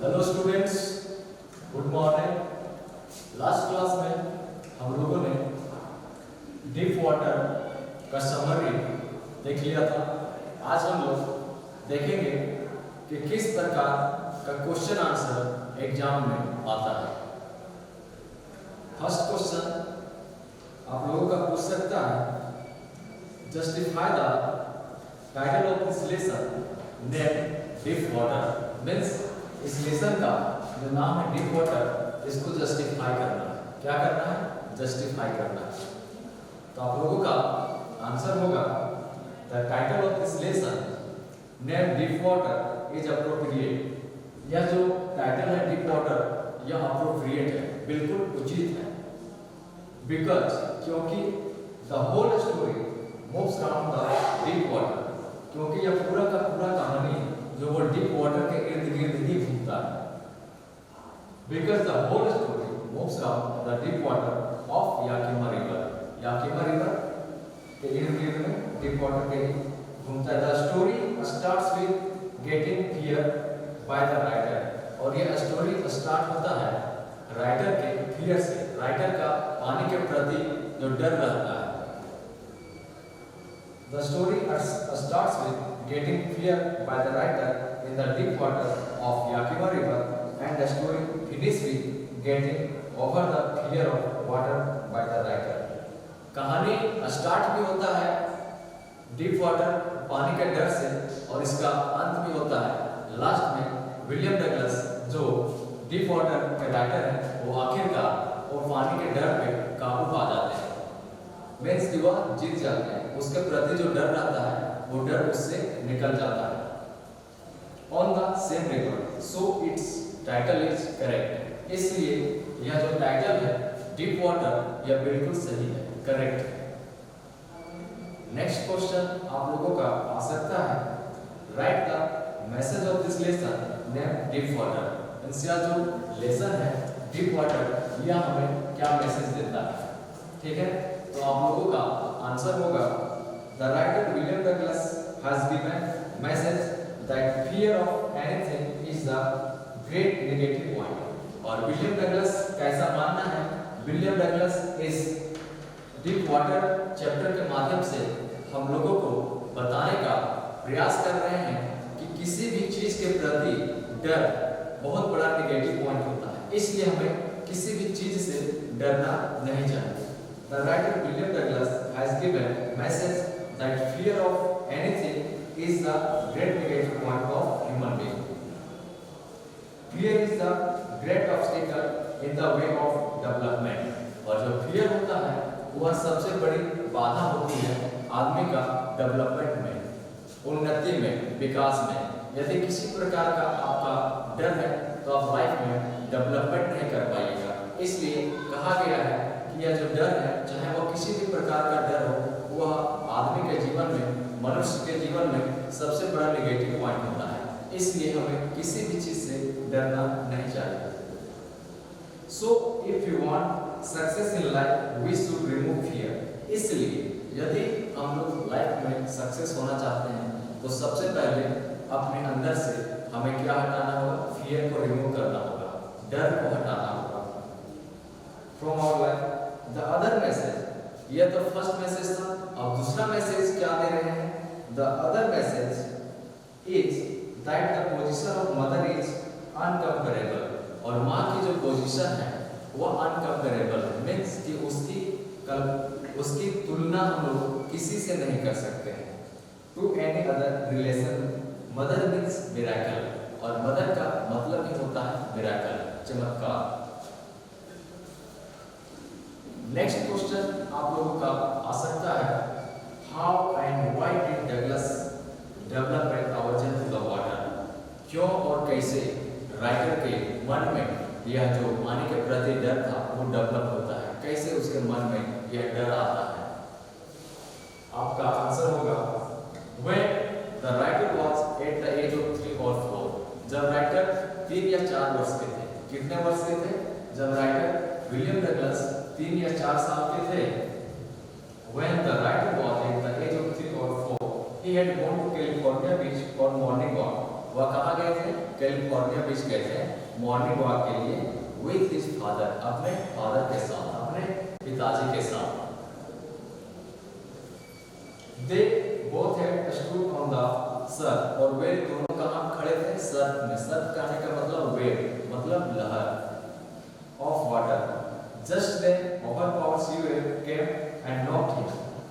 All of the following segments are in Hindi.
Hello students, good morning. Last class में हम लोगों ने डीप वाटर का समरी देख लिया था। आज हम लोग देखेंगे कि किस प्रकार का क्वेश्चन आंसर एग्जाम में आता है। फर्स्ट क्वेश्चन आप लोगों का पूछ सकता है, justify the title of this lesson name deep water. Means इस लेसन का जो नाम है डीप वाटर, इसको जस्टिफाई करना है। क्या करना है? जस्टिफाई करना है। तो आप लोगों का आंसर होगा the title of this lesson name deep water is appropriate. यह जो टाइटल है डीप वाटर, यह अप्रोप्रिएट है, बिल्कुल उचित है। बिकॉज क्योंकि the whole story moves around the deep water, क्योंकि यह पूरा का पूरा कहानी जो वो डीप वाटर के इर्द गिर्द ही घूमता है। Because the whole story moves around the deep water of Yakima river. Yakima river के इर्द गिर्द में डीप वाटर के घूमता है। The story starts with getting fear by the writer. और यह स्टोरी स्टार्ट होता है राइटर के फियर से। राइटर का पानी के प्रति जो डर रहता है। The story starts with getting fear by the writer in the deep water of Yakima River, and the story finishes with getting over the fear of water by the writer. कहानी स्टार्ट भी होता है डीप वाटर पानी के डर से, और इसका अंत भी होता है लास्ट में विलियम डगलस जो डीप वाटर के राइटर हैं, वो आखिरकार वो पानी के डर पे काबू पा जाते हैं। मीन्स कि वह जीत जाते हैं। उसके प्रति जो डर रहता है वो डर उससे निकल जाता है। On the same river, so it's title is correct. इसलिए यह जो टाइटल है डीप वाटर, यह बिल्कुल सही है, करेक्ट है। नेक्स्ट क्वेश्चन आप लोगों का आ सकता है, right the message of this lesson name deep water. यह जो लेसन है डीप वाटर, यह हमें क्या मैसेज देता है? ठीक है, तो आप लोगों का आंसर होगा the writer William Douglas has given message that fear of anything is the great negative point. और विलियम डगलस का ऐसा मानना है, विलियम डगलस इस डीप वाटर चैप्टर के माध्यम से हम लोगों को बताने का प्रयास कर रहे हैं कि किसी भी चीज के प्रति डर बहुत बड़ा नेगेटिव पॉइंट होता है। इसलिए हमें किसी भी चीज से डरना नहीं चाहिए। The writer William Douglas has given message that fear of anything is the great negative point of human being. Fear is the great obstacle in the way of development. और जो fear होता है वह सबसे बड़ी बाधा होती है आदमी का डेवलपमेंट में, उन्नति में, विकास में। यदि किसी प्रकार का आपका डर है तो आप लाइफ में डेवलपमेंट नहीं कर पाइएगा। इसलिए कहा गया है यह जो डर है, चाहे वो किसी भी प्रकार का डर हो, वह आदमी के जीवन में, मनुष्य के जीवन में सबसे बड़ा नेगेटिव पॉइंट होता है। इसलिए हमें किसी भी चीज से डरना नहीं चाहिए। So if you want success in life we should remove fear. इसलिए यदि हम लोग लाइफ में सक्सेस होना चाहते हैं तो सबसे पहले अपने अंदर से हमें क्या हटाना होगा? फियर को रिमूव करना होगा, डर को हटाना होगा from our life. The other message, यह तो फर्स्ट मैसेज था। अब दूसरा मैसेज क्या दे रहे हैं? The other message is that the position of mother is uncomparable। और माँ की जो पोजीशन है वह अनकम्पेरेबल है। मीन्स कि उसकी तुलना हम लोग किसी से नहीं कर सकते हैं। To any other relation, mother means miracle, और मदर का मतलब ही होता है मिरेकल, चमत्कार। नेक्स्ट क्वेश्चन आप लोगों का आ सकता है, how and why did Douglas develop an aversion to the water. क्यों और कैसे राइटर के मन में यह जो पानी के प्रति डर था वो डेवलप होता है? कैसे उसके मन में यह डर आता है? आपका आंसर होगा when the writer was at the age of 3 और 4। जब राइटर 3 या 4 वर्ष के थे। कितने वर्ष के थे? जब राइटर विलियम डगलस 3 या 4 साल के थे। When the writer was at the age of 3 or 4, he had gone to California beach for morning walk वह कहाँ गए थे? कैलिफोर्निया बीच गए थे मॉर्निंग वॉक के लिए विथ हिज फादर, अपने फादर के साथ, अपने पिताजी के साथ। They both had stood on the Surf, और वे दोनों कहाँ खड़े थे? सर्फ में। सर्फ कहने का मतलब वेव, मतलब लहर of water. Just then overpowered sea wave came and knocked him,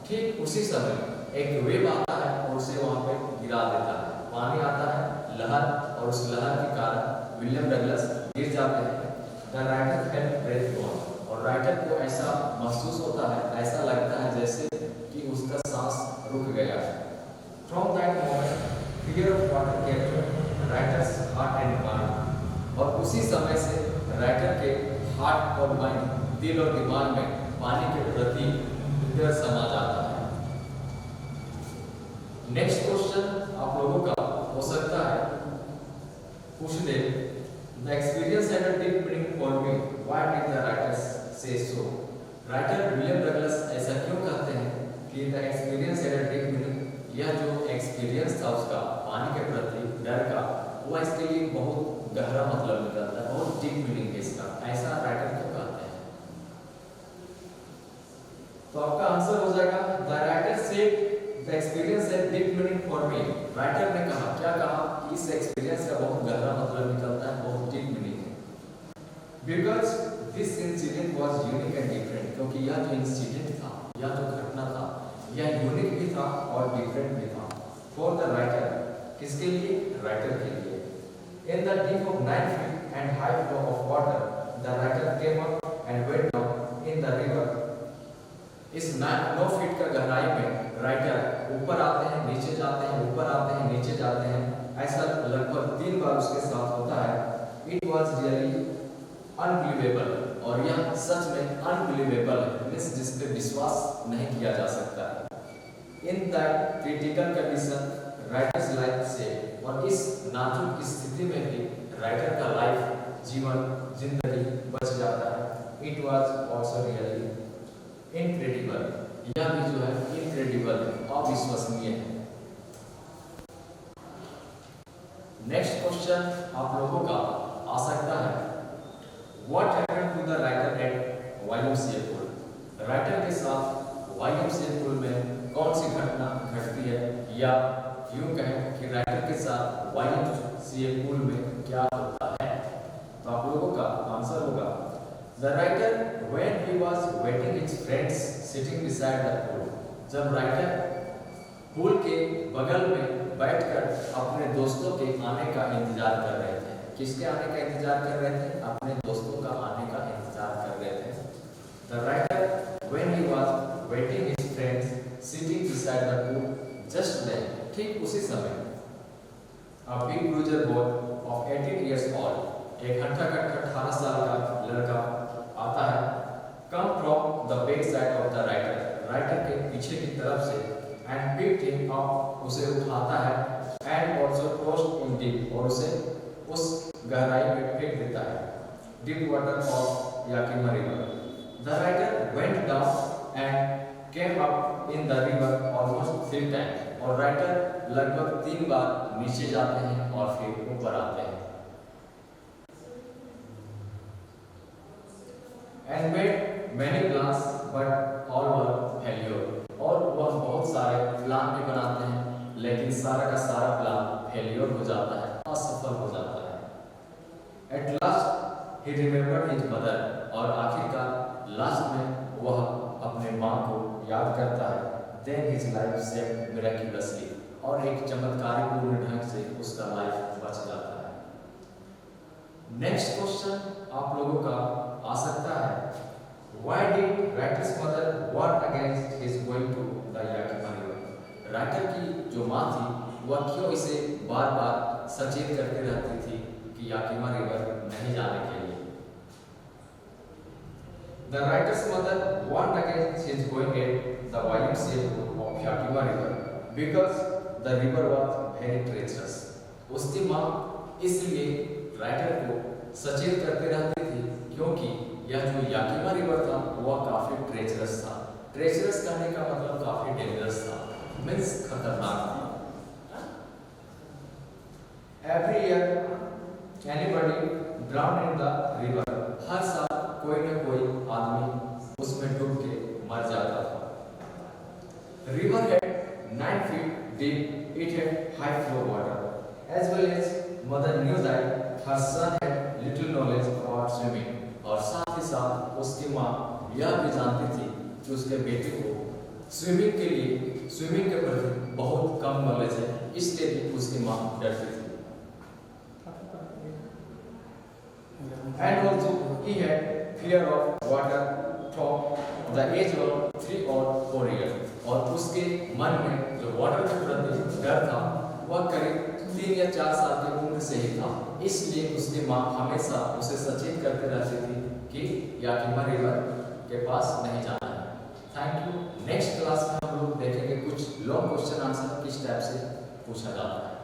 ठीक उसी समय एक वेव आता है और उसे वहां पे गिरा देता है। पानी आता है, लहर, और उस लहर के कारण विलियम डगलस गिर जाते हैं। The writer felt breath gone, और राइटर को ऐसा महसूस होता है, ऐसा लगता है जैसे कि उसका सांस रुक गया है। From that moment fear of water captured writers heart and mind, और उसी समय से राइटर के हार्ट और माइंड, दिल और दिमाग में पानी के प्रति डर समा जाता है। नेक्स्ट क्वेश्चन आप लोगों का हो सकता है पूछ दे, the experience had a deep meaning for me, why did the writers say so? Writer William Douglas ऐसा क्यों कहते हैं कि the experience had a deep meaning? यह जो एक्सपीरियंस था उसका पानी के प्रति डर का, वो इसके लिए बहुत गहरा मतलब निकलता है, बहुत डीप मीनिंग है इसका। ऐसा राइटर क्यों कहते हैं? तो आपका आंसर हो जाएगा the writer said the experience had deep meaning for me. Writer ने कहा, क्या कहा? कि इस एक्सपीरियंस का बहुत गहरा मतलब निकलता है, बहुत डीप मीनिंग है। Because this incident was unique and different, क्योंकि यह जो इंसिडेंट था, यह जो घटना था, यह यूनिक भी था और डिफरेंट भी था। फॉर द राइटर, किसके लिए? राइटर के लिए। In the deep of 9 feet and high flow of water, the writer came up and went down in the river. इस 9 फीट का गहराई में राइटर ऊपर आते हैं, नीचे जाते हैं, ऊपर आते हैं, नीचे जाते हैं। ऐसा लगभग 3 बार उसके साथ होता है। It was really unbelievable, और यह सच में unbelievable है, मीन्स जिस पे विश्वास नहीं किया जा सकता है। In that critical condition, writers life से, और इस नाजुक स्थिति में भी राइटर का लाइफ, जीवन, जिंदगी बच जाता है। It was also really incredible, यह भी जो है incredible है, अविश्वसनीय है। नेक्स्ट क्वेश्चन आप लोगों का आ सकता है, What happened to the writer at YMCA pool? Writer के साथ YMCA pool में कौन सी घटना घटती है, या यूं कहें कि राइटर के साथ YMCA pool में क्या होता है? तो आप लोगों का आंसर होगा, The writer when he was waiting his friends sitting beside the pool. जब राइटर पूल के बगल में बैठकर अपने दोस्तों के आने का इंतजार कर रहे थे। किसके आने का इंतजार कर रहे थे? अपने दोस्तों का आने का इंतजार कर रहे थे। The writer when he was waiting his friends sitting beside the pool, just then, ठीक उसी समय, a big bruiser boy of 18 years old, एक हट्टा-कट्टा 18 साल का लड़का आता है, come from the back side of the writer, writer के पीछे की तरफ से, and picked him up, उसे उठाता है, and also tossed him deep, और उसे उस गहराई में फेंक देता है, deep water of Yakima river. The writer went down and came up in the river almost 3 times, और राइटर लगभग 3 बार नीचे जाते हैं और फिर ऊपर आते हैं। And made many plans, but all were failure, और वह बहुत सारे प्लान भी बनाते हैं, लेकिन सारा का सारा प्लान फेलियर हो जाता है, असफल हो जाता है। At last he remembered his mother, और आखिरकार लास्ट में वह अपने माँ को याद करता है। Then his life saved miraculously, और एक चमत्कारिपूर्ण ढंग से उसका लाइफ बच जाता है। नेक्स्ट क्वेश्चन आप लोगों का आ सकता है, Why did writer's mother warn against his going to the Yakima river? Writer की जो माँ थी, वह क्यों इसे बार-बार सचेत करते रहती थी कि याकिमा रिवर नहीं जाने के लिए? The writer's mother warned against his going at the YMCA pool of Yakima river because the river was very treacherous. उसकी माँ इसलिए राइटर को सचेत करते रहती थी क्योंकि यह जो याकिमा रिवर था वह काफी ट्रेचरस था। ट्रेचरस कहने का मतलब काफी डेंजरस था, मीन्स खतरनाक था। Every year, anybody drowned in the river. हर साल कोई न कोई आदमी उसमें डूब के मर जाता था. River had 9 feet deep. It had high flow water. As well as mother knew that her son had little knowledge about swimming. और साथ ही साथ उसकी माँ यह भी जानती थी कि उसके बेटे को स्विमिंग के प्रति बहुत कम नॉलेज है, इसलिए भी उसकी माँ डरती थी. And also he had fear of water from the age of 3 or 4 years. और उसके मन में जो वाटर के प्रति डर था वह करीब 3 या 4 साल की उम्र से ही था. इसलिए उसकी माँ हमेशा उसे सचेत करते रहती थी कि याकिमा रिवर के पास नहीं जाना है. Thank you. नेक्स्ट क्लास में हम लोग देखेंगे कुछ लॉन्ग क्वेश्चन आंसर किस टाइप से पूछा जाता है.